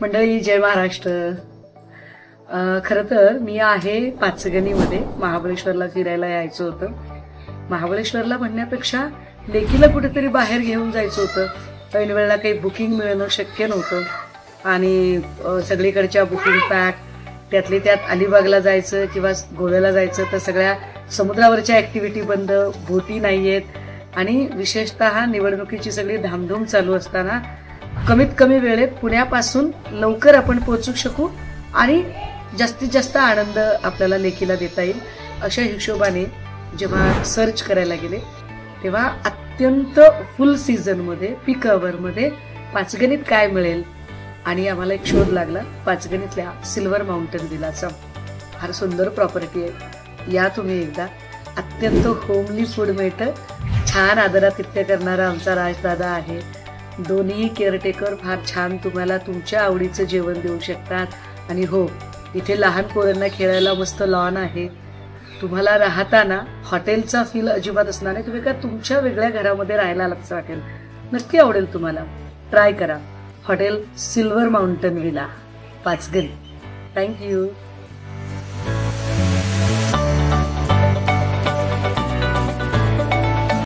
मंडळी जय महाराष्ट्र। खरं तर मी आहे पाचगणीमध्ये महाबळेश्वरला फिरायला यायचं होतं। महाबळेश्वरला म्हणण्यापेक्षा लेकीला कुठेतरी बाहेर घेऊन जायचं होतं। ऐन वेळेला काही बुकिंग मिळणं शक्य नव्हतं आणि सगळीकडच्या बुकिंग पॅक, त्यातली त्यात अलिबागला जायचं किंवा गोव्याला जायचं तर सगळ्या समुद्रावरच्या ऍक्टिव्हिटी बंद, बोटी नाहीयेत आणि विशेषतः निवडणुकीची सगळी धामधूम चालू असताना कमीत कमी वेळेत पुण्यापासून लवकर आपण पोहोचू शकू आणि जास्तीत जास्त आनंद आपल्याला लेकीला देता येईल अशा हिशोबाने जेव्हा सर्च करायला गेले तेव्हा अत्यंत फुल सीझन मध्ये पीक आवर मध्ये पाचगणीत काय मिळेल आणि आम्हाला एक शोध लागला पाचगणीतल्या सिल्वर माउंटेन विलाचा। फार सुंदर प्रॉपर्टी आहे, या तुम्ही एकदा। अत्यंत होमली फूड मिळतं, छान आदरातिथ्य करणारा आमचा राजदादा आहे। दोन्ही केअरटेकर फार छान तुम्हाला तुमच्या आवडीचं जेवण देऊ शकतात आणि हो, इथे लहान पोरांना खेळायला मस्त लॉन आहे। तुम्हाला राहताना हॉटेलचा फील अजिबात असणार नाही, तुम्ही का तुमच्या वेगळ्या घरामध्ये राहायला लागतं वाटेल। नक्की आवडेल तुम्हाला, ट्राय करा hotel silver mountain villa Panchgani. Thank you.